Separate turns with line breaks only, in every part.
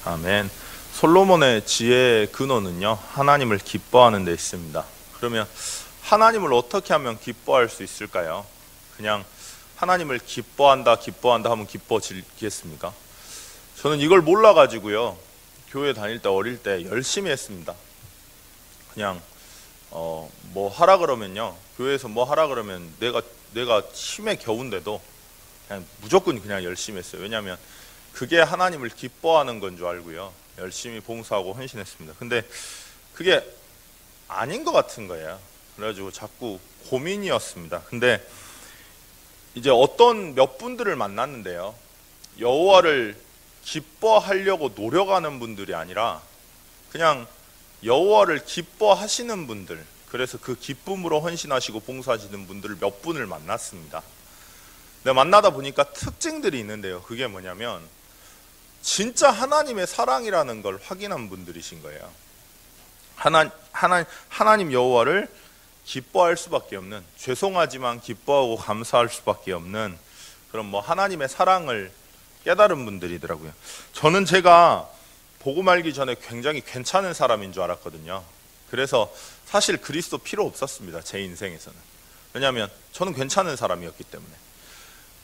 아멘. 솔로몬의 지혜의 근원은요, 하나님을 기뻐하는 데 있습니다. 그러면 하나님을 어떻게 하면 기뻐할 수 있을까요? 그냥 하나님을 기뻐한다 하면 기뻐지겠습니까? 저는 이걸 몰라가지고요, 교회 다닐 때 어릴 때 열심히 했습니다. 그냥 뭐 하라 그러면요, 교회에서 뭐 하라 그러면 내가 힘에 겨운데도 그냥 무조건 그냥 열심히 했어요. 왜냐하면 그게 하나님을 기뻐하는 건 줄 알고요, 열심히 봉사하고 헌신했습니다. 근데 그게 아닌 것 같은 거예요. 그래가지고 자꾸 고민이었습니다. 근데 이제 어떤 몇 분들을 만났는데요, 여호와를 기뻐하려고 노력하는 분들이 아니라 그냥 여호와를 기뻐하시는 분들, 그래서 그 기쁨으로 헌신하시고 봉사하시는 분들을 몇 분을 만났습니다. 근데 만나다 보니까 특징들이 있는데요, 그게 뭐냐면 진짜 하나님의 사랑이라는 걸 확인한 분들이신 거예요. 하나님 여호와를 기뻐할 수밖에 없는, 죄송하지만 기뻐하고 감사할 수밖에 없는 그런 하나님의 사랑을 깨달은 분들이더라고요. 저는 제가 복음 알기 전에 굉장히 괜찮은 사람인 줄 알았거든요. 그래서 사실 그리스도 필요 없었습니다, 제 인생에서는. 왜냐하면 저는 괜찮은 사람이었기 때문에.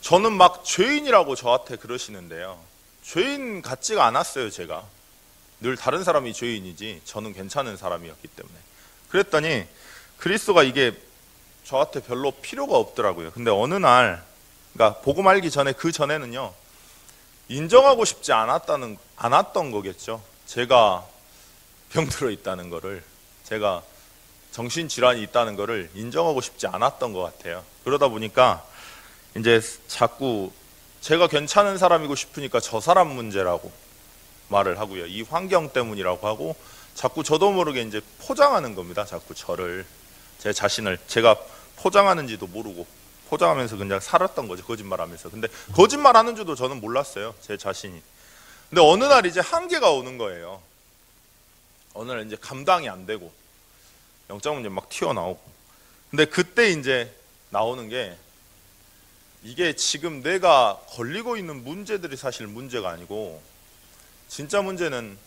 저는 막 죄인이라고 저한테 그러시는데요, 죄인 같지가 않았어요. 제가 늘 다른 사람이 죄인이지 저는 괜찮은 사람이었기 때문에. 그랬더니 그리스도가 이게 저한테 별로 필요가 없더라고요. 근데 어느 날, 그러니까 복음 알기 전에, 그 전에는요, 인정하고 싶지 않았던 거겠죠. 제가 병들어 있다는 거를, 제가 정신질환이 있다는 거를 인정하고 싶지 않았던 것 같아요. 그러다 보니까 이제 자꾸 제가 괜찮은 사람이고 싶으니까 저 사람 문제라고 말을 하고요, 이 환경 때문이라고 하고, 자꾸 저도 모르게 이제 포장하는 겁니다. 자꾸 저를, 제 자신을 제가 포장하는지도 모르고 포장하면서 그냥 살았던 거죠, 거짓말하면서. 근데 거짓말하는 줄도 저는 몰랐어요, 제 자신이. 근데 어느 날 이제 한계가 오는 거예요. 어느 날 이제 감당이 안 되고 영적 문제 막 튀어나오고. 근데 그때 이제 나오는 게, 이게 지금 내가 걸리고 있는 문제들이 사실 문제가 아니고, 진짜 문제는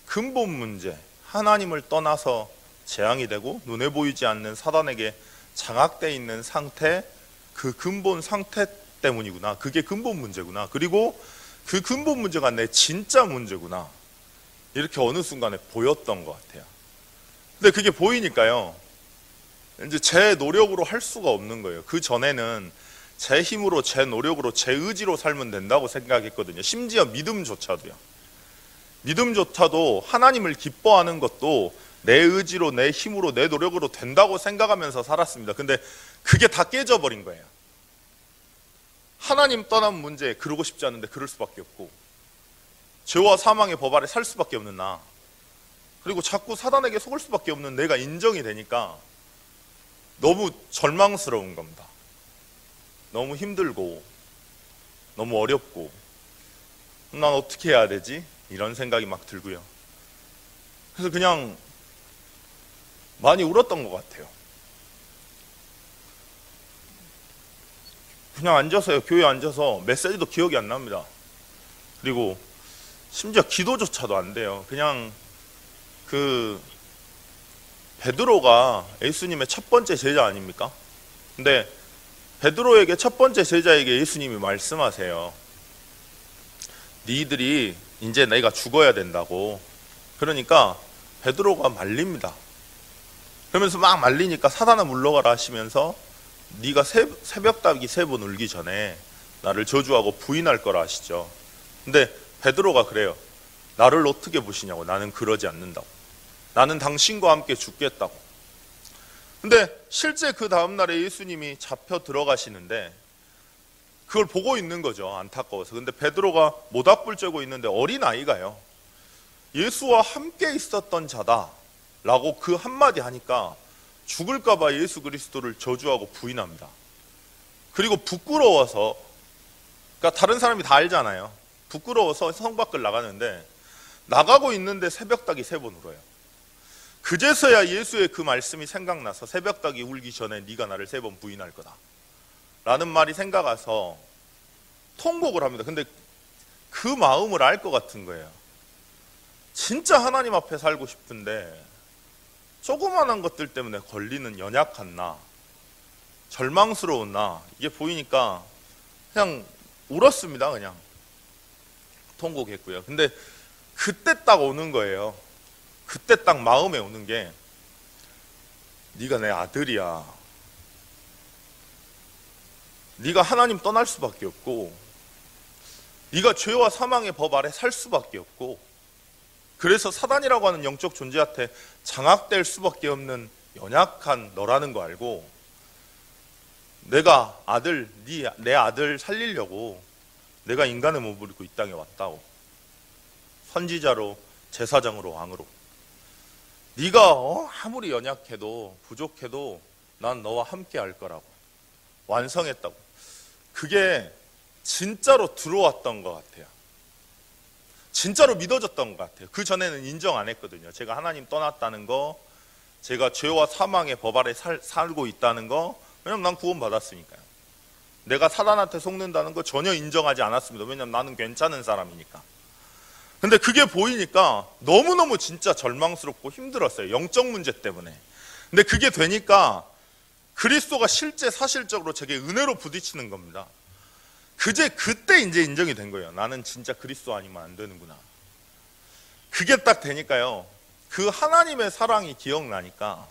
근본 문제, 하나님을 떠나서 재앙이 되고 눈에 보이지 않는 사단에게 장악되어 있는 상태, 그 근본 상태 때문이구나. 그게 근본 문제구나. 그리고 그 근본 문제가 내 진짜 문제구나. 이렇게 어느 순간에 보였던 것 같아요. 근데 그게 보이니까요, 이제 제 노력으로 할 수가 없는 거예요. 그 전에는 제 힘으로, 제 노력으로, 제 의지로 살면 된다고 생각했거든요. 심지어 믿음조차도요. 믿음조차도 하나님을 기뻐하는 것도 내 의지로, 내 힘으로, 내 노력으로 된다고 생각하면서 살았습니다. 근데 그게 다 깨져버린 거예요. 하나님 떠난 문제, 그러고 싶지 않은데 그럴 수밖에 없고, 죄와 사망의 법 아래 살 수밖에 없는 나, 그리고 자꾸 사단에게 속을 수밖에 없는 내가 인정이 되니까 너무 절망스러운 겁니다. 너무 힘들고 너무 어렵고, 난 어떻게 해야 되지? 이런 생각이 막 들고요. 그래서 그냥 많이 울었던 것 같아요. 그냥 앉아서요, 교회에 앉아서 메시지도 기억이 안 납니다. 그리고 심지어 기도조차도 안 돼요. 그냥 그 베드로가 예수님의 첫 번째 제자 아닙니까? 근데 베드로에게, 첫 번째 제자에게 예수님이 말씀하세요. 니들이 이제 내가 죽어야 된다고. 그러니까 베드로가 말립니다. 그러면서 막 말리니까 사단아 물러가라 하시면서, 네가 새벽닭이 3번 울기 전에 나를 저주하고 부인할 거라 하시죠. 근데 베드로가 그래요. 나를 어떻게 보시냐고. 나는 그러지 않는다고. 나는 당신과 함께 죽겠다고. 근데 실제 그 다음날에 예수님이 잡혀 들어가시는데 그걸 보고 있는 거죠, 안타까워서. 근데 베드로가 모닥불 쬐고 있는데 어린아이가요, 예수와 함께 있었던 자다 라고 그 한마디 하니까 죽을까봐 예수 그리스도를 저주하고 부인합니다. 그리고 부끄러워서, 그러니까 다른 사람이 다 알잖아요. 부끄러워서 성 밖을 나가는데, 나가고 있는데 새벽닭이 3번 울어요. 그제서야 예수의 그 말씀이 생각나서, 새벽닭이 울기 전에 네가 나를 3번 부인할 거다 라는 말이 생각나서 통곡을 합니다. 근데 그 마음을 알 것 같은 거예요. 진짜 하나님 앞에 살고 싶은데 조그만한 것들 때문에 걸리는 연약한 나, 절망스러운 나, 이게 보이니까 그냥 울었습니다. 그냥 통곡했고요. 근데 그때 딱 오는 거예요. 그때 딱 마음에 오는 게, 네가 내 아들이야. 네가 하나님 떠날 수밖에 없고, 네가 죄와 사망의 법 아래 살 수밖에 없고, 그래서 사단이라고 하는 영적 존재한테 장악될 수밖에 없는 연약한 너라는 거 알고, 내가 내 아들 살리려고 내가 인간의 몸을 입고 이 땅에 왔다고. 선지자로, 제사장으로, 왕으로. 네가 아무리 연약해도 부족해도 난 너와 함께 할 거라고. 완성했다고. 그게 진짜로 들어왔던 것 같아요. 진짜로 믿어졌던 것 같아요. 그 전에는 인정 안 했거든요. 제가 하나님 떠났다는 거, 제가 죄와 사망의 법 아래 살고 있다는 거. 왜냐면 난 구원 받았으니까요. 내가 사단한테 속는다는 거 전혀 인정하지 않았습니다. 왜냐면 나는 괜찮은 사람이니까. 근데 그게 보이니까 너무너무 진짜 절망스럽고 힘들었어요. 영적 문제 때문에. 근데 그게 되니까 그리스도가 실제 사실적으로 제게 은혜로 부딪히는 겁니다. 그때 이제 인정이 된 거예요. 나는 진짜 그리스도 아니면 안 되는구나. 그게 딱 되니까요. 그 하나님의 사랑이 기억나니까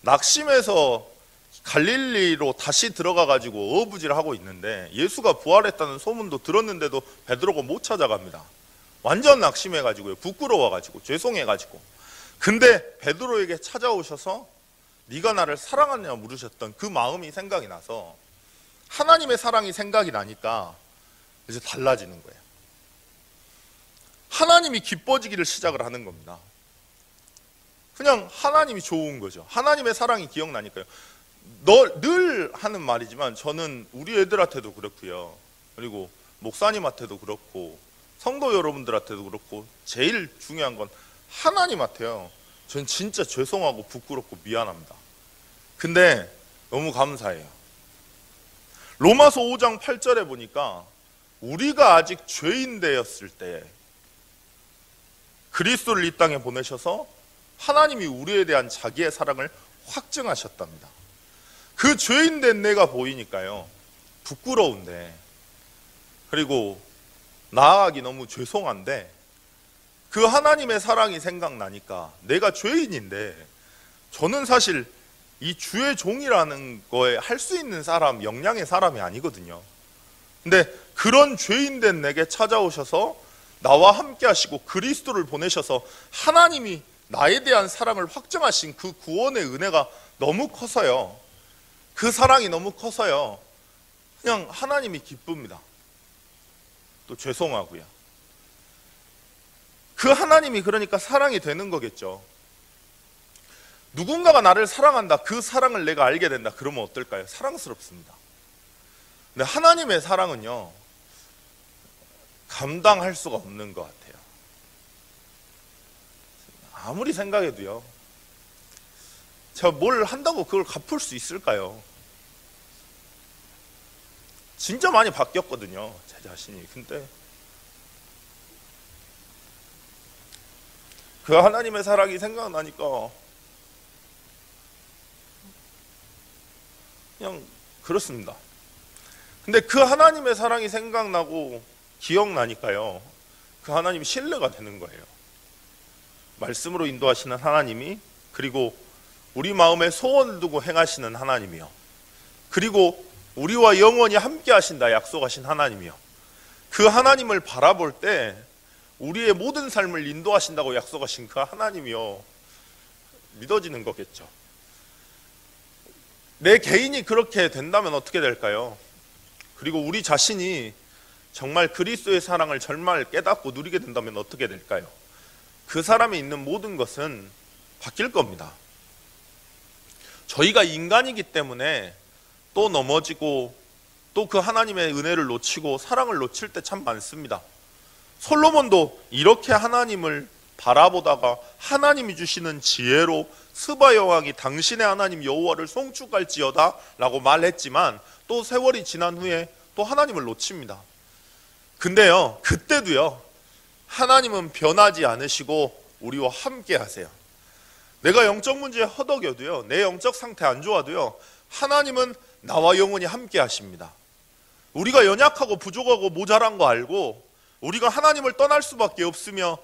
낙심해서 갈릴리로 다시 들어가가지고 어부지를 하고 있는데, 예수가 부활했다는 소문도 들었는데도 베드로가 못 찾아갑니다. 완전 낙심해가지고요. 부끄러워가지고, 죄송해가지고. 근데 베드로에게 찾아오셔서 네가 나를 사랑하느냐 물으셨던 그 마음이 생각이 나서, 하나님의 사랑이 생각이 나니까 이제 달라지는 거예요. 하나님이 기뻐지기를 시작을 하는 겁니다. 그냥 하나님이 좋은 거죠. 하나님의 사랑이 기억나니까요. 늘 하는 말이지만 저는 우리 애들한테도 그렇고요. 그리고 목사님한테도 그렇고 성도 여러분들한테도 그렇고 제일 중요한 건 하나님한테요. 전 진짜 죄송하고 부끄럽고 미안합니다. 근데 너무 감사해요. 로마서 5장 8절에 보니까 우리가 아직 죄인 되었을 때 그리스도를 이 땅에 보내셔서 하나님이 우리에 대한 자기의 사랑을 확증하셨답니다. 그 죄인 된 내가 보이니까요. 부끄러운데, 그리고 나아가기 너무 죄송한데, 그 하나님의 사랑이 생각나니까 내가 죄인인데, 저는 사실 이 주의 종이라는 거에 할 수 있는 사람, 역량의 사람이 아니거든요. 근데 그런 죄인 된 내게 찾아오셔서 나와 함께 하시고 그리스도를 보내셔서 하나님이 나에 대한 사랑을 확증하신 그 구원의 은혜가 너무 커서요. 그 사랑이 너무 커서요. 그냥 하나님이 기쁩니다. 또 죄송하고요. 그 하나님이 그러니까 사랑이 되는 거겠죠. 누군가가 나를 사랑한다. 그 사랑을 내가 알게 된다. 그러면 어떨까요? 사랑스럽습니다. 근데 하나님의 사랑은요, 감당할 수가 없는 것 같아요. 아무리 생각해도요. 제가 뭘 한다고 그걸 갚을 수 있을까요? 진짜 많이 바뀌었거든요, 제 자신이. 근데 그 하나님의 사랑이 생각나니까 그냥 그렇습니다. 근데 그 하나님의 사랑이 생각나고 기억나니까요, 그 하나님이 신뢰가 되는 거예요. 말씀으로 인도하시는 하나님이, 그리고 우리 마음에 소원을 두고 행하시는 하나님이요, 그리고 우리와 영원히 함께 하신다 약속하신 하나님이요, 그 하나님을 바라볼 때 우리의 모든 삶을 인도하신다고 약속하신 그 하나님이요, 믿어지는 거겠죠. 내 개인이 그렇게 된다면 어떻게 될까요? 그리고 우리 자신이 정말 그리스도의 사랑을 정말 깨닫고 누리게 된다면 어떻게 될까요? 그 사람이 있는 모든 것은 바뀔 겁니다. 저희가 인간이기 때문에 또 넘어지고 또 그 하나님의 은혜를 놓치고 사랑을 놓칠 때 참 많습니다. 솔로몬도 이렇게 하나님을 바라보다가 하나님이 주시는 지혜로 스바 여왕이 당신의 하나님 여호와를 송축할지어다 라고 말했지만 또 세월이 지난 후에 또 하나님을 놓칩니다. 근데요, 그때도요, 하나님은 변하지 않으시고 우리와 함께 하세요. 내가 영적 문제에 허덕여도요, 내 영적 상태 안 좋아도요, 하나님은 나와 영원히 함께 하십니다. 우리가 연약하고 부족하고 모자란 거 알고 우리가 하나님을 떠날 수밖에 없으며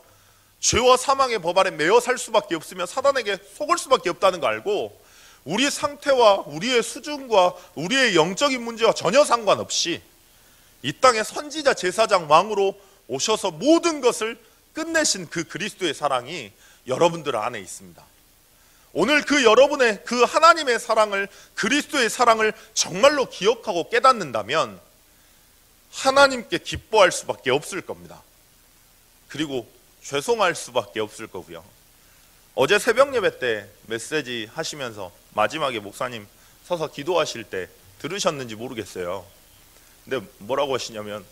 죄와 사망의 법 아래 매여 살 수밖에 없으며 사단에게 속을 수밖에 없다는 거 알고 우리 상태와 우리의 수준과 우리의 영적인 문제와 전혀 상관없이 이 땅의 선지자 제사장 왕으로 오셔서 모든 것을 끝내신 그 그리스도의 사랑이 여러분들 안에 있습니다. 오늘 그 여러분의 그 하나님의 사랑을, 그리스도의 사랑을 정말로 기억하고 깨닫는다면 하나님께 기뻐할 수밖에 없을 겁니다. 그리고 죄송할 수밖에 없을 거고요. 어제 새벽 예배 때 메시지 하시면서 마지막에 목사님 서서 기도하실 때 들으셨는지 모르겠어요. 근데 뭐라고 하시냐면,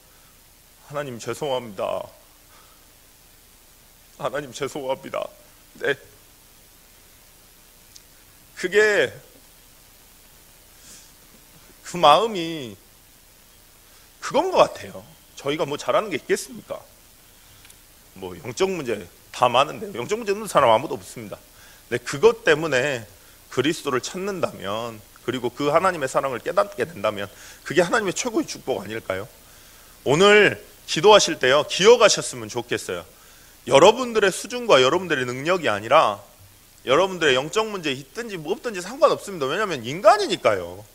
하나님 죄송합니다. 하나님 죄송합니다. 네. 그게 그 마음이 그건 것 같아요. 저희가 뭐 잘하는 게 있겠습니까? 뭐 영적 문제 다 많은데 영적 문제 없는 사람 아무도 없습니다. 근데 그것 때문에 그리스도를 찾는다면, 그리고 그 하나님의 사랑을 깨닫게 된다면 그게 하나님의 최고의 축복 아닐까요? 오늘 기도하실 때요, 기억하셨으면 좋겠어요. 여러분들의 수준과 여러분들의 능력이 아니라 여러분들의 영적 문제 있든지 뭐 없든지 상관없습니다. 왜냐하면 인간이니까요.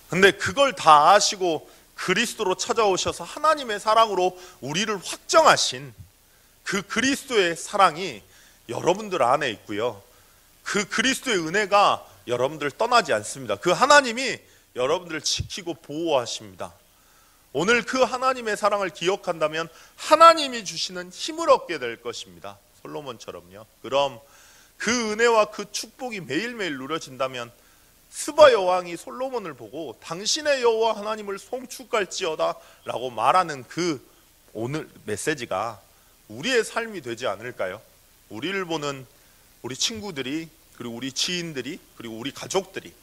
근데 그걸 다 아시고 그리스도로 찾아오셔서 하나님의 사랑으로 우리를 확정하신 그 그리스도의 사랑이 여러분들 안에 있고요, 그 그리스도의 은혜가 여러분들을 떠나지 않습니다. 그 하나님이 여러분들을 지키고 보호하십니다. 오늘 그 하나님의 사랑을 기억한다면 하나님이 주시는 힘을 얻게 될 것입니다. 솔로몬처럼요. 그럼 그 은혜와 그 축복이 매일매일 누려진다면 스바 여왕이 솔로몬을 보고 당신의 여호와 하나님을 송축할지어다 라고 말하는 그 오늘 메시지가 우리의 삶이 되지 않을까요? 우리를 보는 우리 친구들이, 그리고 우리 지인들이, 그리고 우리 가족들이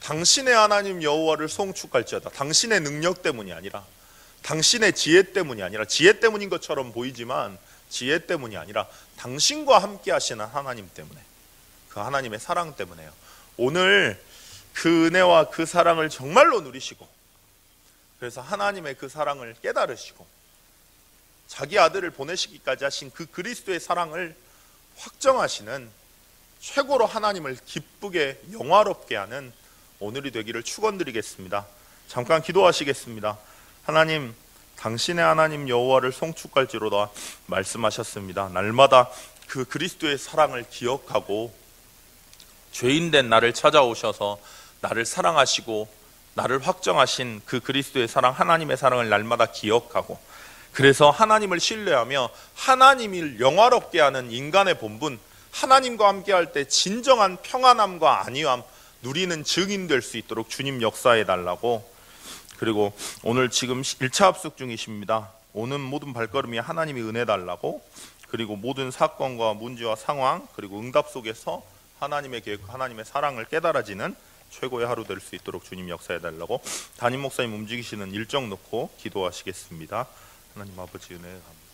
당신의 하나님 여호와를 송축할지어다. 당신의 능력 때문이 아니라, 당신의 지혜 때문이 아니라, 지혜 때문인 것처럼 보이지만 지혜 때문이 아니라 당신과 함께 하시는 하나님 때문에, 그 하나님의 사랑 때문에요. 오늘 그 은혜와 그 사랑을 정말로 누리시고, 그래서 하나님의 그 사랑을 깨달으시고 자기 아들을 보내시기까지 하신 그 그리스도의 사랑을 확정하시는, 최고로 하나님을 기쁘게 영화롭게 하는 오늘이 되기를 축원드리겠습니다. 잠깐 기도하시겠습니다. 하나님, 당신의 하나님 여호와를 송축할지로다 말씀하셨습니다. 날마다 그 그리스도의 사랑을 기억하고 죄인된 나를 찾아오셔서 나를 사랑하시고 나를 확정하신 그 그리스도의 사랑, 하나님의 사랑을 날마다 기억하고, 그래서 하나님을 신뢰하며 하나님을 영화롭게 하는 인간의 본분, 하나님과 함께 할 때 진정한 평안함과 안위함 누리는 증인 될 수 있도록 주님 역사해 달라고. 그리고 오늘 지금 1차 합숙 중이십니다. 오는 모든 발걸음이 하나님의 은혜 달라고. 그리고 모든 사건과 문제와 상황, 그리고 응답 속에서 하나님의 계획, 하나님의 사랑을 깨달아지는 최고의 하루 될 수 있도록 주님 역사해 달라고. 담임 목사님 움직이시는 일정 놓고 기도하시겠습니다. 하나님 아버지 은혜 감사합니다.